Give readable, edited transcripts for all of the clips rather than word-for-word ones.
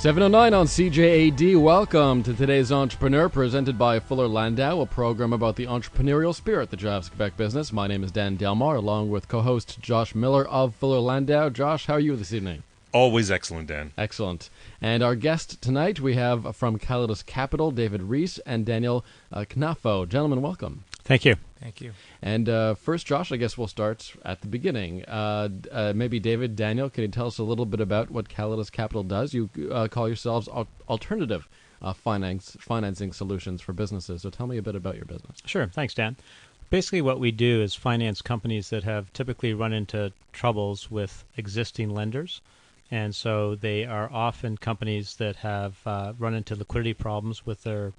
7:09 on CJAD. Welcome to today's Entrepreneur, presented by Fuller Landau, a program about the entrepreneurial spirit that drives Quebec business. My name is Dan Delmar, along with co-host Josh Miller of Fuller Landau. Josh, how are you this evening? Always excellent, Dan. Excellent. And our guest tonight we have from Callidus Capital, David Reese and Daniel Knafo. Gentlemen, welcome. Thank you. Thank you. And first, Josh, I guess we'll start at the beginning. Maybe David, Daniel, can you tell us a little bit about what Callidus Capital does? You call yourselves alternative financing solutions for businesses. So tell me a bit about your business. Sure. Thanks, Dan. Basically, what we do is finance companies that have typically run into troubles with existing lenders. And so they are often companies that have run into liquidity problems with their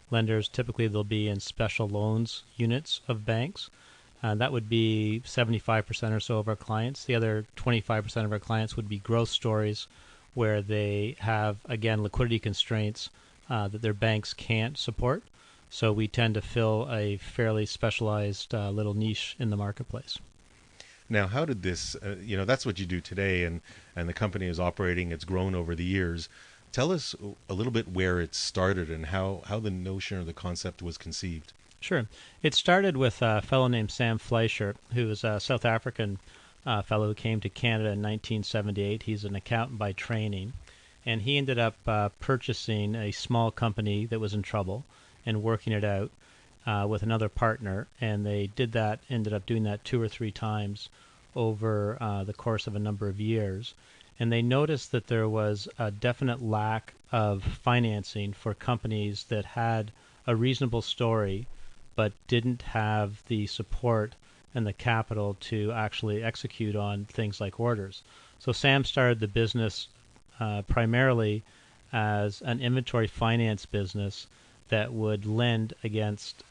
lenders. Typically, they'll be in special loans units of banks. That would be 75% or so of our clients. The other 25% of our clients would be growth stories where they have, again, liquidity constraints that their banks can't support. So we tend to fill a fairly specialized little niche in the marketplace. Now, how did this, that's what you do today, and the company is operating, it's grown over the years. Tell us a little bit where it started and how the notion or the concept was conceived. Sure. It started with a fellow named Sam Fleischer, who is a South African fellow who came to Canada in 1978. He's an accountant by training, and he ended up purchasing a small company that was in trouble and working it out with another partner, and they ended up doing that 2 or 3 times over the course of a number of years. And they noticed that there was a definite lack of financing for companies that had a reasonable story but didn't have the support and the capital to actually execute on things like orders. So Sam started the business primarily as an inventory finance business that would lend against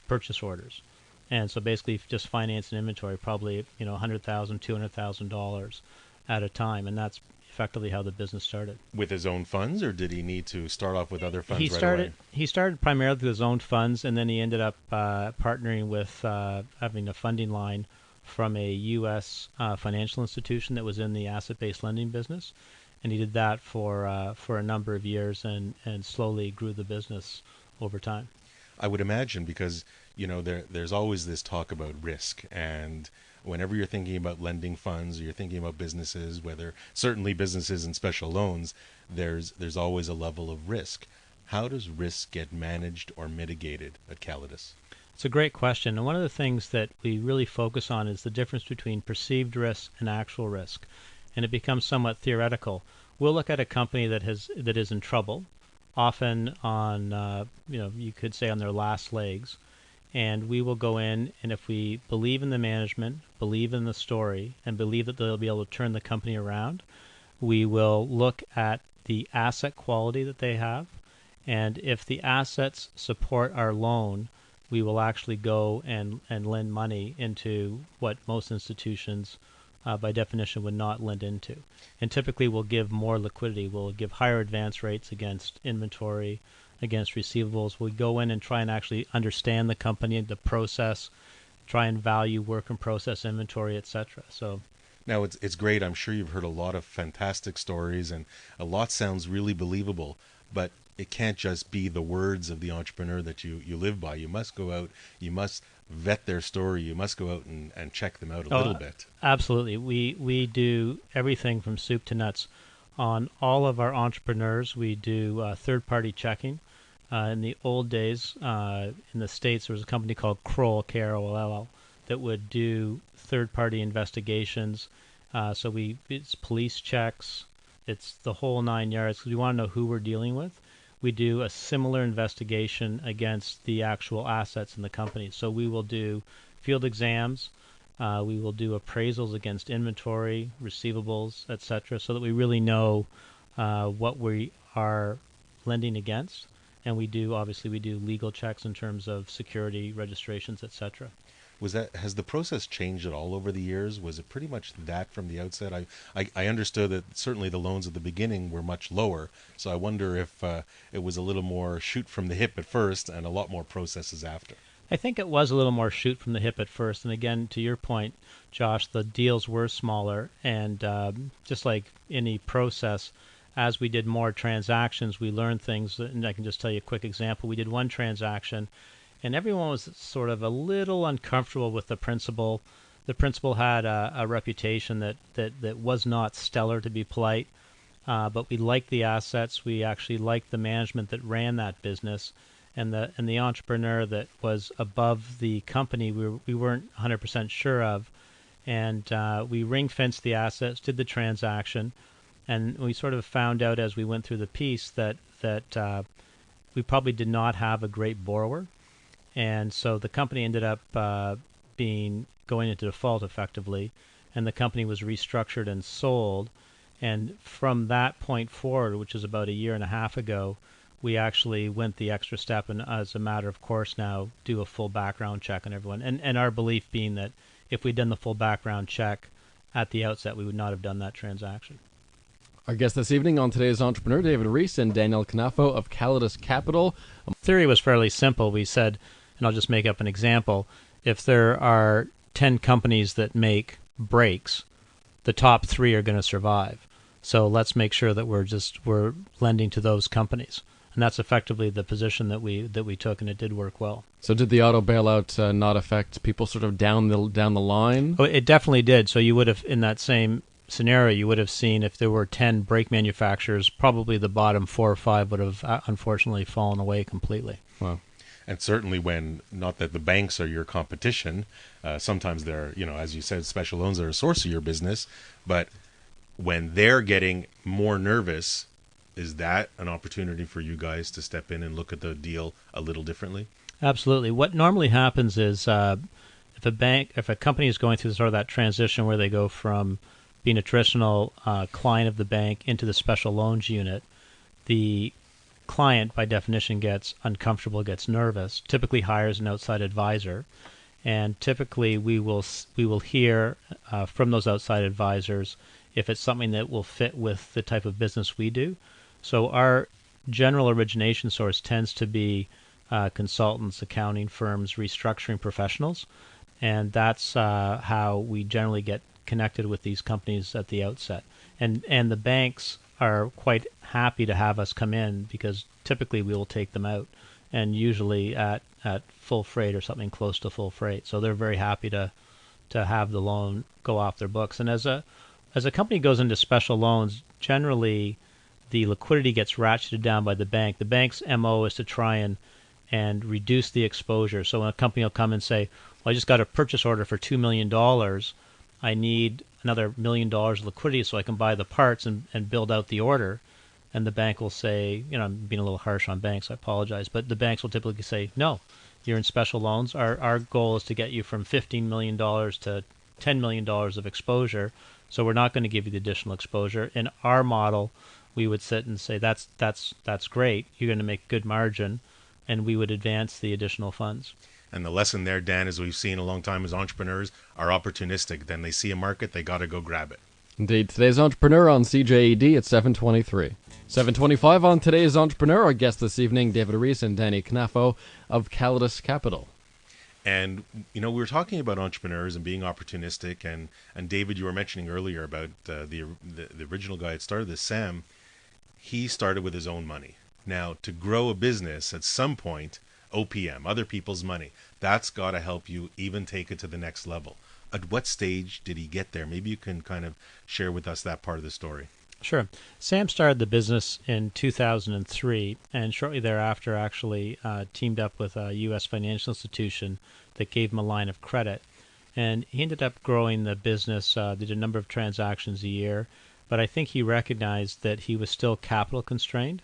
purchase orders. And so basically just finance an inventory, probably $100,000, $200,000 at a time, and that's effectively how the business started. With his own funds, or did he need to start off with other funds away? He started primarily with his own funds, and then he ended up partnering with having a funding line from a U.S. financial institution that was in the asset-based lending business, and he did that for a number of years and slowly grew the business over time. I would imagine, because there's always this talk about risk, and whenever you're thinking about lending funds, or you're thinking about businesses, certainly businesses and special loans, there's always a level of risk. How does risk get managed or mitigated at Callidus? It's a great question, and one of the things that we really focus on is the difference between perceived risk and actual risk, and it becomes somewhat theoretical. We'll look at a company that is in trouble, often on you could say on their last legs. And we will go in, and if we believe in the management, believe in the story, and believe that they'll be able to turn the company around, we will look at the asset quality that they have. And if the assets support our loan, we will actually go and lend money into what most institutions, by definition, would not lend into. And typically we'll give more liquidity. We'll give higher advance rates against inventory, against receivables. We go in and try and actually understand the company, the process, try and value work in process inventory, etc. So now it's great. I'm sure you've heard a lot of fantastic stories, and a lot sounds really believable, but it can't just be the words of the entrepreneur that you live by. You must go out, you must vet their story, you must go out and check them out a little bit. Absolutely. We do everything from soup to nuts. On all of our entrepreneurs, we do third-party checking. In the old days, in the States, there was a company called Kroll, K-R-O-L-L, that would do third-party investigations. So it's police checks, it's the whole 9 yards, because we want to know who we're dealing with. We do a similar investigation against the actual assets in the company. So we will do field exams, we will do appraisals against inventory, receivables, etc., so that we really know what we are lending against. And we do legal checks in terms of security, registrations, etc. Has the process changed at all over the years? Was it pretty much that from the outset? I understood that certainly the loans at the beginning were much lower, so I wonder if it was a little more shoot from the hip at first and a lot more processes after. I think it was a little more shoot from the hip at first, and again, to your point, Josh, the deals were smaller, and just like any process, as we did more transactions, we learned things. And I can just tell you a quick example. We did one transaction, and everyone was sort of a little uncomfortable with the principal. The principal had a reputation that was not stellar, to be polite, but we liked the assets. We actually liked the management that ran that business, and the entrepreneur that was above the company we weren't 100% sure of. And we ring-fenced the assets, did the transaction, and we sort of found out as we went through the piece that we probably did not have a great borrower. And so the company ended up going into default effectively, and the company was restructured and sold. And from that point forward, which is about a year and a half ago, we actually went the extra step and, as a matter of course now, do a full background check on everyone. And our belief being that if we'd done the full background check at the outset, we would not have done that transaction. Our guests this evening on today's Entrepreneur, David Reese and Daniel Knafo of Callidus Capital. The theory was fairly simple. We said, and I'll just make up an example, if there are 10 companies that make brakes, the top 3 are going to survive. So let's make sure that we're lending to those companies. And that's effectively the position that we took, and it did work well. So did the auto bailout not affect people sort of down the line? Oh, it definitely did. So you would have, in that same scenario, you would have seen if there were 10 brake manufacturers, probably the bottom 4 or 5 would have unfortunately fallen away completely. Wow. And certainly when, not that the banks are your competition, sometimes they're, as you said, special loans are a source of your business, but when they're getting more nervous, is that an opportunity for you guys to step in and look at the deal a little differently? Absolutely. What normally happens is if a company is going through sort of that transition where they go from being a traditional client of the bank into the special loans unit, the client, by definition, gets uncomfortable, gets nervous, typically hires an outside advisor, and typically we will hear from those outside advisors if it's something that will fit with the type of business we do. So our general origination source tends to be consultants, accounting firms, restructuring professionals, and that's how we generally get connected with these companies at the outset. And the banks are quite happy to have us come in because typically we will take them out, and usually at full freight or something close to full freight. So they're very happy to have the loan go off their books. And as a company goes into special loans, generally the liquidity gets ratcheted down by the bank. The bank's MO is to try and reduce the exposure. So when a company will come and say, well, I just got a purchase order for $2 million, I need another $1 million of liquidity so I can buy the parts and build out the order. And the bank will say, I'm being a little harsh on banks, I apologize, but the banks will typically say, no, you're in special loans. Our goal is to get you from $15 million to $10 million of exposure, so we're not going to give you the additional exposure. In our model, we would sit and say, that's great, you're going to make good margin, and we would advance the additional funds. And the lesson there, Dan, as we've seen a long time, is entrepreneurs are opportunistic. Then they see a market, they got to go grab it. Indeed. Today's Entrepreneur on CJED at 7:23. 7:25 on today's Entrepreneur. Our guests this evening, David Reese and Danny Knafo of Callidus Capital. And, we were talking about entrepreneurs and being opportunistic. And David, you were mentioning earlier about the original guy that started this, Sam. He started with his own money. Now, to grow a business, at some point, OPM, other people's money, that's got to help you even take it to the next level. At what stage did he get there? Maybe you can kind of share with us that part of the story. Sure. Sam started the business in 2003, and shortly thereafter actually teamed up with a U.S. financial institution that gave him a line of credit. And he ended up growing the business, did a number of transactions a year, but I think he recognized that he was still capital constrained.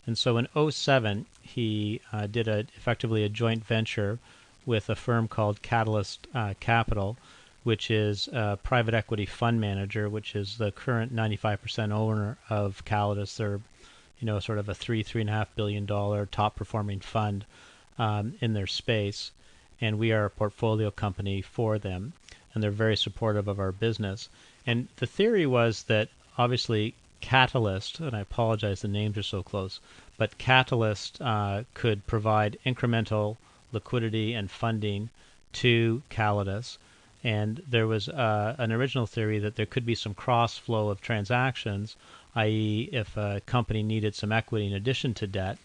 And so in 2007, he did effectively a joint venture with a firm called Callidus Capital, which is a private equity fund manager, which is the current 95% owner of Callidus. They're, sort of a $3.5 billion top performing fund in their space, and we are a portfolio company for them, and they're very supportive of our business. And the theory was that obviously Catalyst, and I apologize, the names are so close, but Catalyst could provide incremental liquidity and funding to Callidus. And there was an original theory that there could be some cross flow of transactions i.e., if a company needed some equity in addition to debt,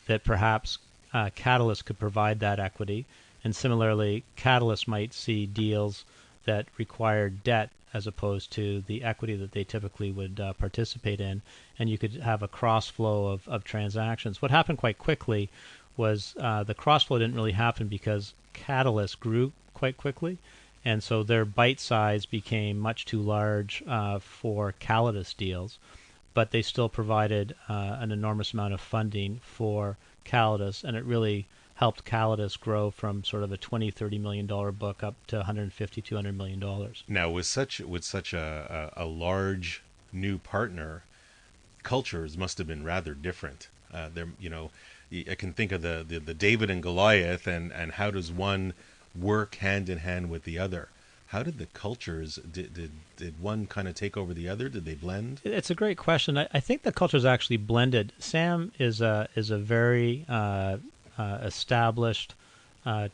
that perhaps Callidus could provide that equity. And similarly, Callidus might see deals that required debt as opposed to the equity that they typically would participate in, and you could have a cross flow of transactions. What happened quite quickly was the cross flow didn't really happen because Callidus grew quite quickly, and so their bite size became much too large for Callidus deals, but they still provided an enormous amount of funding for Callidus, and it really helped Callidus grow from sort of a $20-30 million book up to $150-200 million. Now, with such a large new partner, cultures must have been rather different. There, I can think of the David and Goliath, and how does one work hand in hand with the other? How did the cultures did one kind of take over the other? Did they blend? It's a great question. I think the cultures actually blended. Sam is a very established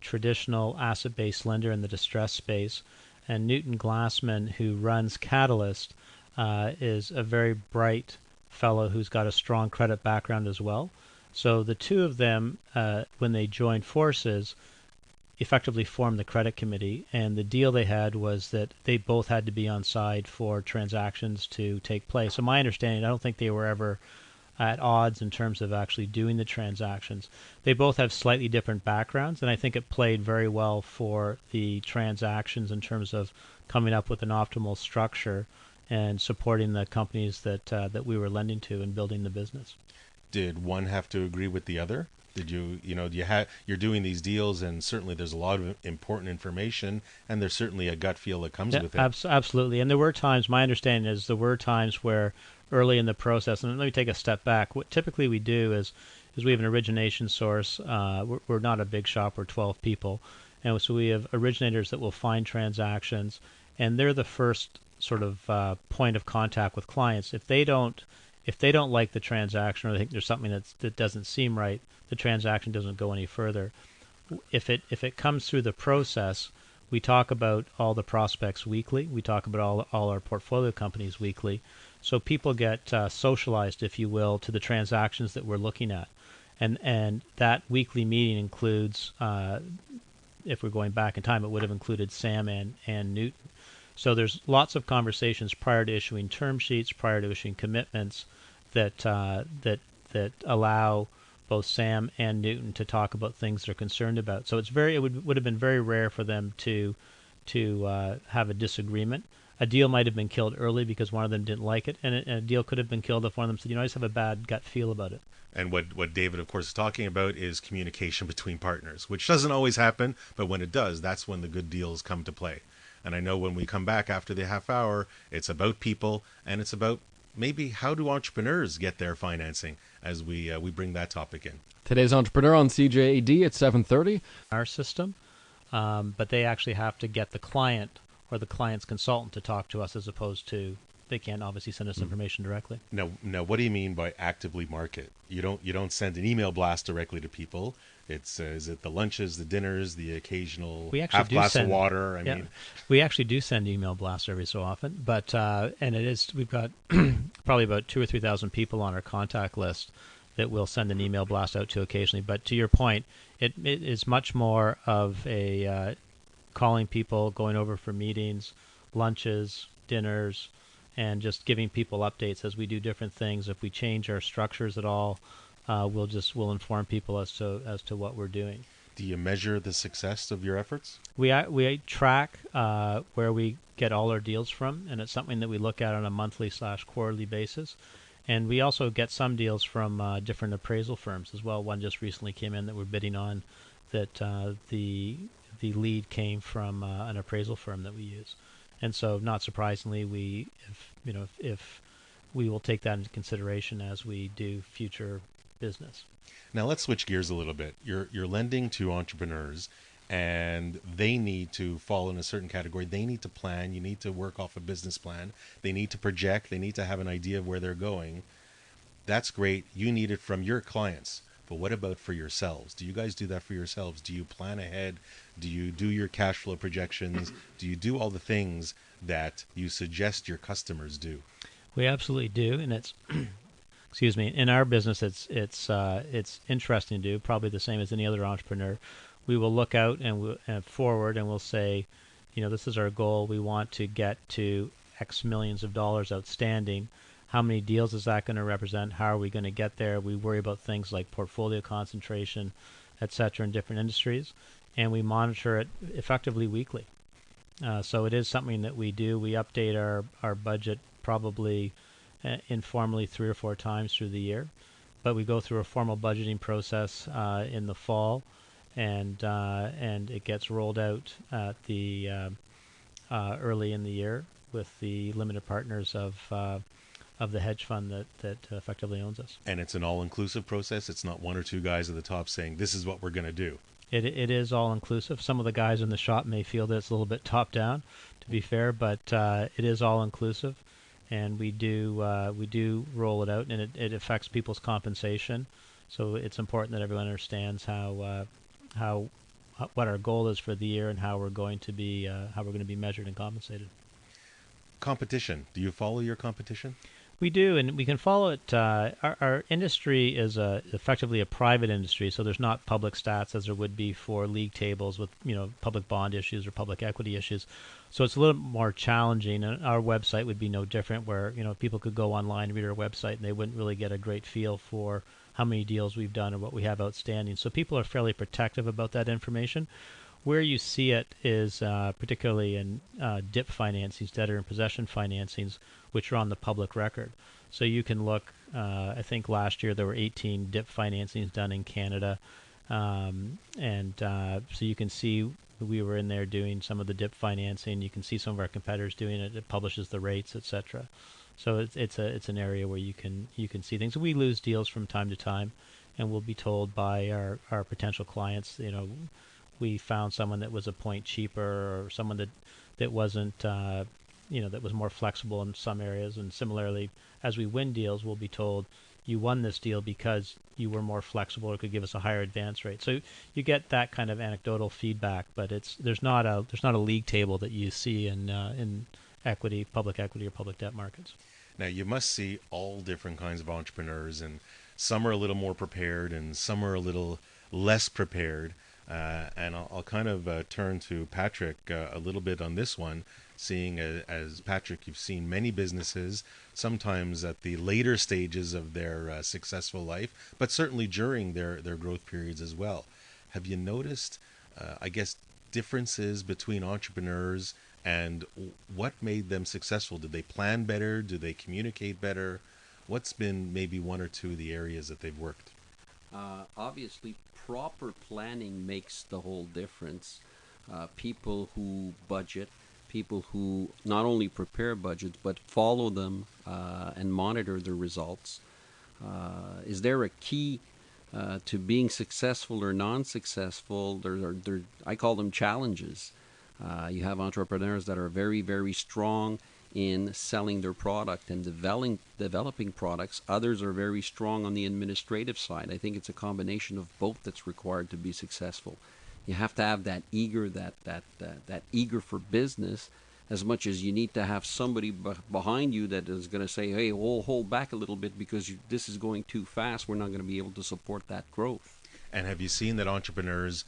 traditional asset-based lender in the distress space, and Newton Glassman, who runs Catalyst, is a very bright fellow who's got a strong credit background as well. So the two of them, when they joined forces, effectively formed the credit committee, and the deal they had was that they both had to be on side for transactions to take place. So my understanding, I don't think they were ever at odds in terms of actually doing the transactions. They both have slightly different backgrounds, and I think it played very well for the transactions in terms of coming up with an optimal structure and supporting the companies that we were lending to and building the business. Did one have to agree with the other? Did you're doing these deals, and certainly there's a lot of important information, and there's certainly a gut feel that comes with it. Absolutely. And there were times, my understanding is there were times where early in the process, and let me take a step back, what typically we do is we have an origination source. We're not a big shop, we're 12 people. And so we have originators that will find transactions, and they're the first sort of point of contact with clients. If they don't like the transaction, or they think there's something that doesn't seem right, the transaction doesn't go any further. If it comes through the process, we talk about all the prospects weekly. We talk about all our portfolio companies weekly. So people get socialized, if you will, to the transactions that we're looking at. And that weekly meeting includes, if we're going back in time, it would have included Sam and Newton. So there's lots of conversations prior to issuing term sheets, prior to issuing commitments that allow both Sam and Newton to talk about things they're concerned about. So it would have been very rare for them to have a disagreement. A deal might have been killed early because one of them didn't like it, and a deal could have been killed if one of them said, I just have a bad gut feel about it. And what David, of course, is talking about is communication between partners, which doesn't always happen, but when it does, that's when the good deals come to play. And I know when we come back after the half hour, it's about people, and it's about maybe how do entrepreneurs get their financing as we bring that topic in. Today's Entrepreneur on CJAD at 7:30. Our system, but they actually have to get the client or the client's consultant to talk to us, as opposed to they can't obviously send us information directly. Now, what do you mean by actively market? You don't send an email blast directly to people. It's is it the lunches, the dinners, the occasional half glass of water? I mean, we actually do send email blasts every so often, but and we've got probably about 2,000 or 3,000 people on our contact list that we'll send an email blast out to occasionally. But to your point, it is much more of a calling people, going over for meetings, lunches, dinners, and just giving people updates as we do different things. If we change our structures at all, we'll inform people as to what we're doing. Do you measure the success of your efforts? We track where we get all our deals from, and it's something that we look at on a monthly/quarterly basis. And we also get some deals from different appraisal firms as well. One just recently came in that we're bidding on, that the lead came from an appraisal firm that we use. And so, not surprisingly, if we will take that into consideration as we do future business. Now let's switch gears a little bit. You're lending to entrepreneurs, and they need to fall in a certain category. They need to plan. You need to work off a business plan. They need to project. They need to have an idea of where they're going. That's great. You need it from your clients. But what about for yourselves? Do you guys do that for yourselves? Do you plan ahead? Do you do your cash flow projections? Do you do all the things that you suggest your customers do? We absolutely do, and it's excuse me. In our business, it's interesting to do. Probably the same as any other entrepreneur. We will look out and forward, and we'll say, this is our goal. We want to get to X millions of dollars outstanding. How many deals is that going to represent? How are we going to get there? We worry about things like portfolio concentration, et cetera, in different industries, and we monitor it effectively weekly. So it is something that we do. We update our budget probably informally 3 or 4 times through the year, but we go through a formal budgeting process in the fall, and it gets rolled out at the early in the year with the limited partners of the hedge fund that effectively owns us. And it's an all-inclusive process. It's not one or two guys at the top saying, this is what we're going to do. It is all-inclusive. Some of the guys in the shop may feel that it's a little bit top-down, to be fair, but it is all-inclusive, and we do roll it out, and it affects people's compensation. So it's important that everyone understands what our goal is for the year and how we're going to be measured and compensated. Competition. Do you follow your competition? We do, and we can follow it. Our industry is effectively a private industry, so there's not public stats as there would be for league tables with public bond issues or public equity issues. So it's a little more challenging, and our website would be no different, where people could go online and read our website, and they wouldn't really get a great feel for how many deals we've done or what we have outstanding. So people are fairly protective about that information. Where you see it is particularly in DIP financings, debtor in possession financings, which are on the public record. So you can look, I think last year there were 18 DIP financings done in Canada. So you can see we were in there doing some of the DIP financing. You can see some of our competitors doing it. It publishes the rates, etc. So it's an area where you can see things. We lose deals from time to time, and we'll be told by our potential clients, we found someone that was a point cheaper, or someone that wasn't, that was more flexible in some areas. And similarly, as we win deals, we'll be told you won this deal because you were more flexible or could give us a higher advance rate. So you get that kind of anecdotal feedback, but there's not a league table that you see in equity, public equity, or public debt markets. Now, you must see all different kinds of entrepreneurs, and some are a little more prepared and some are a little less prepared. And I'll kind of turn to Patrick a little bit on this one, seeing as Patrick, you've seen many businesses, sometimes at the later stages of their successful life, but certainly during their growth periods as well. Have you noticed, I guess, differences between entrepreneurs and what made them successful? Did they plan better? Do they communicate better? What's been maybe one or two of the areas that they've worked? Obviously, proper planning makes the whole difference. People who budget, people who not only prepare budgets but follow them and monitor the results. Is there a key to being successful or non-successful? I call them challenges. You have entrepreneurs that are very, very strong in selling their product and developing products. Others are very strong on the administrative side. I think it's a combination of both that's required to be successful. You have to have that eager for business, as much as you need to have somebody behind you that is going to say, hey, we'll hold back a little bit because this is going too fast. We're not going to be able to support that growth. And have you seen that entrepreneurs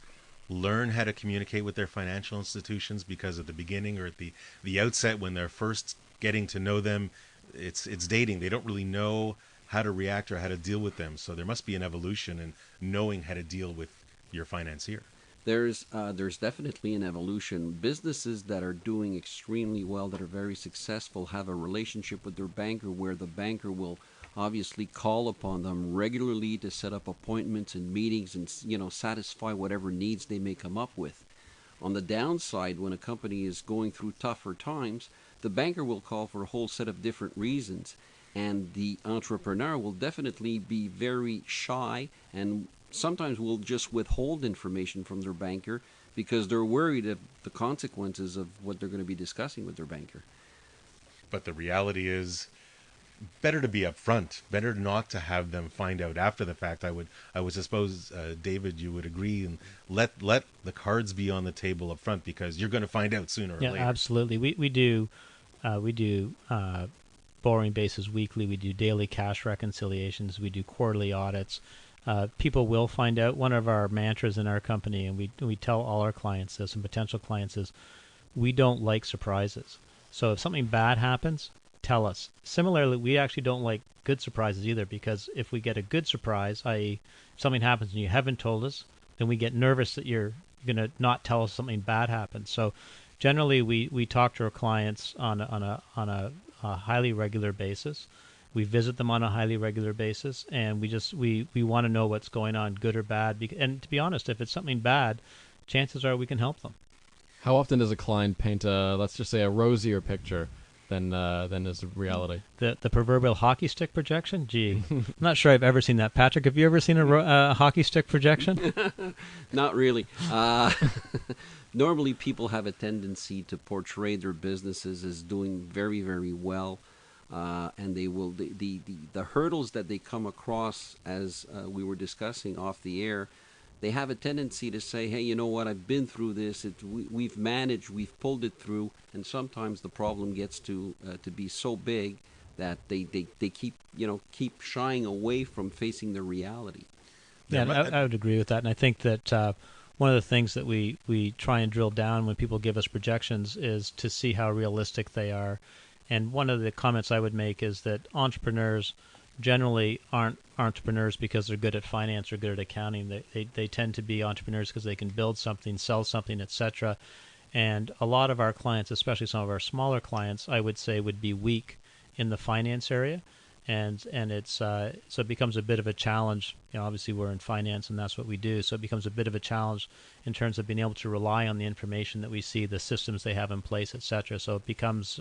learn how to communicate with their financial institutions? Because at the beginning or at the outset, when they're first getting to know them, it's dating. They don't really know how to react or how to deal with them. So there must be an evolution in knowing how to deal with your financier. There's definitely an evolution. Businesses that are doing extremely well, that are very successful, have a relationship with their banker where the banker will obviously call upon them regularly to set up appointments and meetings and satisfy whatever needs they may come up with. On the downside, when a company is going through tougher times, the banker will call for a whole set of different reasons, and the entrepreneur will definitely be very shy and sometimes will just withhold information from their banker because they're worried of the consequences of what they're going to be discussing with their banker. But the reality is, better to be upfront, better not to have them find out after the fact. I would suppose, David, you would agree, and let the cards be on the table up front, because you're going to find out sooner or later. Yeah, absolutely. We do borrowing bases weekly. We do daily cash reconciliations. We do quarterly audits. People will find out. One of our mantras in our company, and we tell all our clients this and potential clients, is we don't like surprises. So if something bad happens, tell us. Similarly, we actually don't like good surprises either, because if we get a good surprise, i.e. something happens and you haven't told us, then we get nervous that you're going to not tell us something bad happened. So generally we talk to our clients on a highly regular basis. We visit them on a highly regular basis, and we want to know what's going on, good or bad. And to be honest, if it's something bad, chances are we can help them. How often does a client paint let's just say, a rosier picture than is reality? The proverbial hockey stick projection? Gee, I'm not sure I've ever seen that. Patrick, have you ever seen a hockey stick projection? Not really. Normally, people have a tendency to portray their businesses as doing very, very well. And they will the hurdles that they come across, as we were discussing off the air, they have a tendency to say, hey, you know what, I've been through this, we've managed, we've pulled it through, and sometimes the problem gets to be so big that they keep shying away from facing the reality. Yeah, I would agree with that, and I think that one of the things that we try and drill down when people give us projections is to see how realistic they are. And one of the comments I would make is that entrepreneurs generally aren't entrepreneurs because they're good at finance or good at accounting. They tend to be entrepreneurs because they can build something, sell something, etc. And a lot of our clients, especially some of our smaller clients, I would say would be weak in the finance area. And it's so it becomes a bit of a challenge. Obviously we're in finance and that's what we do. So it becomes a bit of a challenge in terms of being able to rely on the information that we see, the systems they have in place, etc. So it becomes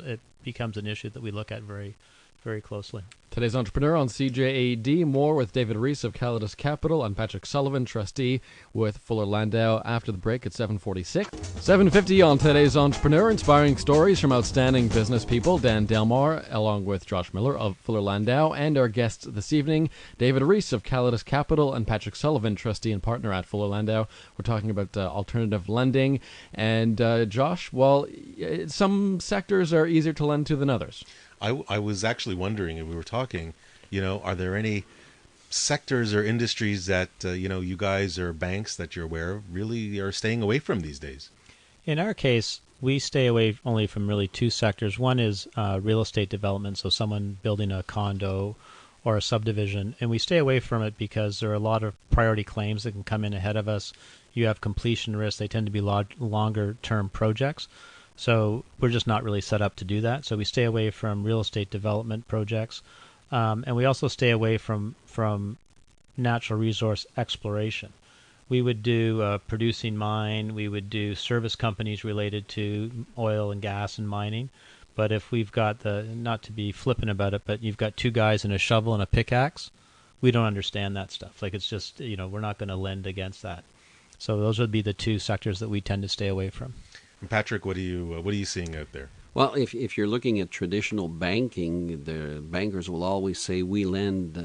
an issue that we look at very, very closely. Today's Entrepreneur on CJAD. More with David Reese of Callidus Capital and Patrick Sullivan, trustee with Fuller Landau, after the break at 7:46. 7:50 on today's Entrepreneur. Inspiring stories from outstanding business people. Dan Delmar, along with Josh Miller of Fuller Landau, and our guests this evening, David Reese of Callidus Capital and Patrick Sullivan, trustee and partner at Fuller Landau. We're talking about alternative lending. And Josh, well, some sectors are easier to lend to than others. I was actually wondering, if we were talking, are there any sectors or industries that, you guys or banks that you're aware of really are staying away from these days? In our case, we stay away only from really two sectors. One is real estate development, so someone building a condo or a subdivision, and we stay away from it because there are a lot of priority claims that can come in ahead of us. You have completion risk. They tend to be longer-term projects. So we're just not really set up to do that. So we stay away from real estate development projects. And we also stay away from natural resource exploration. We would do producing mine. We would do service companies related to oil and gas and mining. But if we've got not to be flippant about it, but you've got two guys and a shovel and a pickaxe, we don't understand that stuff. Like, it's just, we're not going to lend against that. So those would be the two sectors that we tend to stay away from. Patrick, what are you seeing out there? Well, if you're looking at traditional banking, the bankers will always say we lend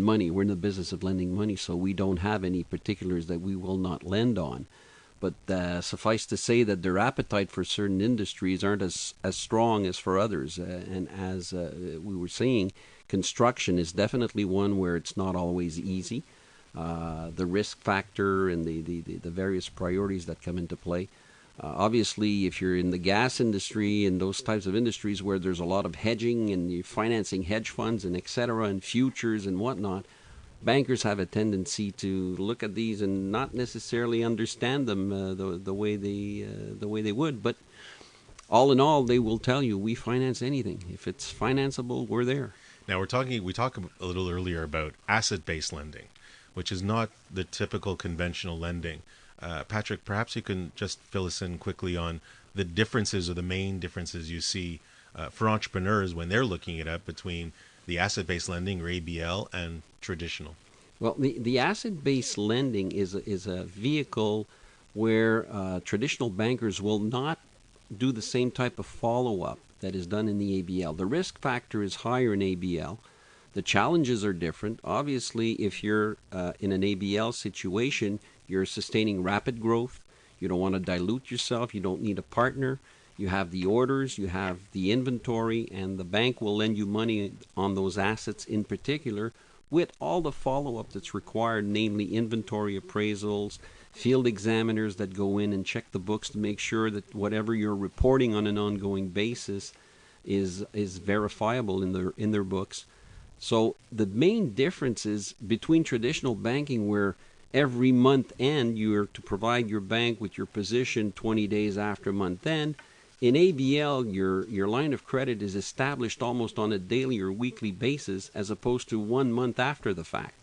money. We're in the business of lending money, so we don't have any particulars that we will not lend on. But suffice to say that their appetite for certain industries aren't as strong as for others. And as we were saying, construction is definitely one where it's not always easy. The risk factor and the various priorities that come into play. Obviously, if you're in the gas industry and those types of industries where there's a lot of hedging and you're financing hedge funds and et cetera and futures and whatnot, bankers have a tendency to look at these and not necessarily understand them the way they would. But all in all, they will tell you we finance anything. If it's financeable, we're there. Now we talked a little earlier about asset-based lending, which is not the typical conventional lending. Patrick, perhaps you can just fill us in quickly on the differences or the main differences you see for entrepreneurs when they're looking it up between the asset-based lending or ABL and traditional. Well, the asset-based lending is a vehicle where traditional bankers will not do the same type of follow-up that is done in the ABL. The risk factor is higher in ABL. The challenges are different. Obviously, if you're in an ABL situation, you're sustaining rapid growth. You don't want to dilute yourself. You don't need a partner. You have the orders, you have the inventory, and the bank will lend you money on those assets in particular with all the follow-up that's required, namely inventory appraisals, field examiners that go in and check the books to make sure that whatever you're reporting on an ongoing basis is verifiable in their books. So the main difference is between traditional banking, where every month end you're to provide your bank with your position 20 days after month end. In ABL, your line of credit is established almost on a daily or weekly basis, as opposed to 1 month after the fact.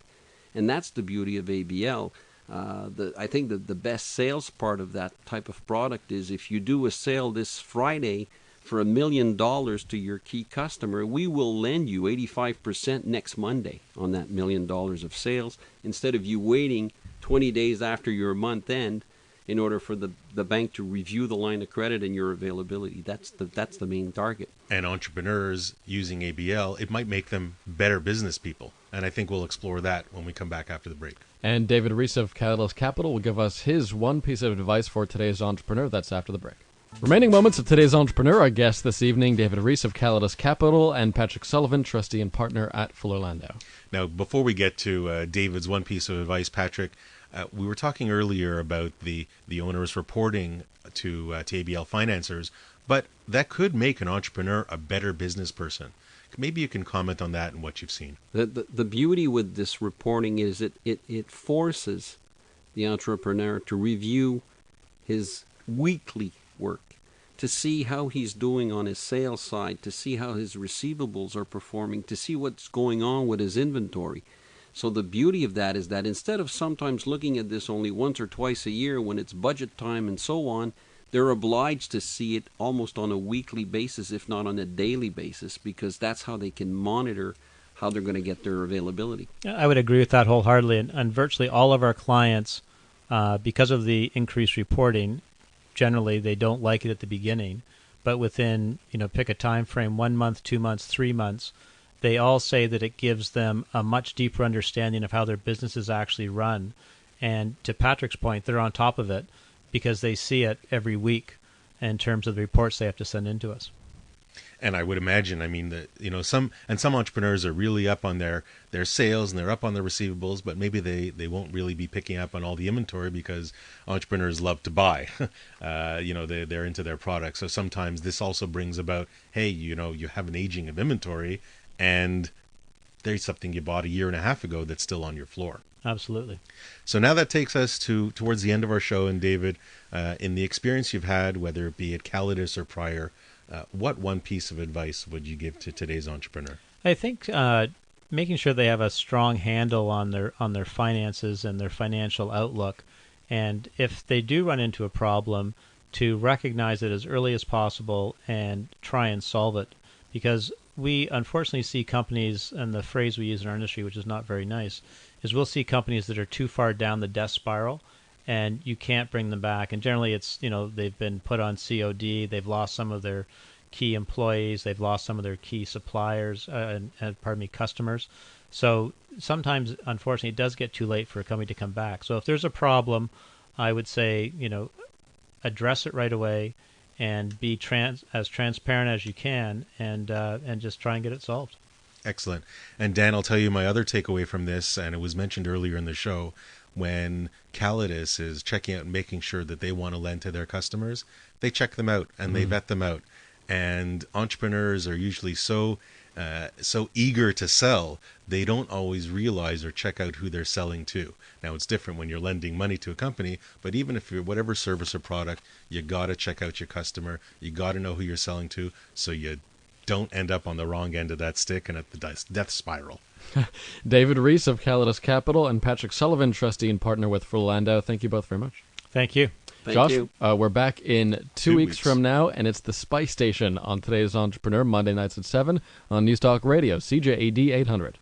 And that's the beauty of ABL. I think that the best sales part of that type of product is if you do a sale this Friday for $1 million to your key customer, we will lend you 85% next Monday on that $1 million of sales, instead of you waiting 20 days after your month end in order for the bank to review the line of credit and your availability. That's the main target. And entrepreneurs using ABL, it might make them better business people. And I think we'll explore that when we come back after the break. And David Reese of Callidus Capital will give us his one piece of advice for today's entrepreneur. That's after the break. Remaining moments of today's entrepreneur, our guests this evening, David Reese of Callidus Capital and Patrick Sullivan, trustee and partner at Fuller Landau. Now, before we get to David's one piece of advice, Patrick, we were talking earlier about the owners reporting to ABL financiers, but that could make an entrepreneur a better business person. Maybe you can comment on that and what you've seen. The beauty with this reporting is it forces the entrepreneur to review his weekly work, to see how he's doing on his sales side, to see how his receivables are performing, to see what's going on with his inventory. So the beauty of that is that instead of sometimes looking at this only once or twice a year when it's budget time and so on, they're obliged to see it almost on a weekly basis, if not on a daily basis, because that's how they can monitor how they're going to get their availability. I would agree with that wholeheartedly. And virtually all of our clients, because of the increased reporting, generally they don't like it at the beginning. But within, pick a time frame, 1 month, 2 months, 3 months, they all say that it gives them a much deeper understanding of how their businesses actually run. And to Patrick's point, they're on top of it because they see it every week in terms of the reports they have to send in to us. And I would imagine, that some entrepreneurs are really up on their sales and they're up on their receivables, but maybe they won't really be picking up on all the inventory because entrepreneurs love to buy. They're into their products. So sometimes this also brings about, hey, you have an aging of inventory, and there's something you bought a year and a half ago that's still on your floor. Absolutely. So now that takes us towards the end of our show. And David, in the experience you've had, whether it be at Callidus or prior, what one piece of advice would you give to today's entrepreneur? I think making sure they have a strong handle on their finances and their financial outlook, and if they do run into a problem, to recognize it as early as possible and try and solve it. Because we unfortunately see companies, and the phrase we use in our industry, which is not very nice, is we'll see companies that are too far down the death spiral and you can't bring them back. And generally it's, they've been put on COD, they've lost some of their key employees, they've lost some of their key suppliers, customers. So sometimes, unfortunately, it does get too late for a company to come back. So if there's a problem, I would say, address it right away and be as transparent as you can, and just try and get it solved. Excellent. And Dan, I'll tell you my other takeaway from this, and it was mentioned earlier in the show, when Callidus is checking out and making sure that they want to lend to their customers, they check them out and they vet them out. And entrepreneurs are usually so eager to sell, they don't always realize or check out who they're selling to. Now, it's different when you're lending money to a company, but even if you're whatever service or product, you got to check out your customer. You got to know who you're selling to so you don't end up on the wrong end of that stick and at the death spiral. David Reese of Callidus Capital and Patrick Sullivan, trustee and partner with Fuller Landau, thank you both very much. Thank you. Thank Josh, you. We're back in 2 weeks from now, and it's the Spice Station on Today's Entrepreneur, Monday nights at 7 on News Talk Radio, CJAD 800.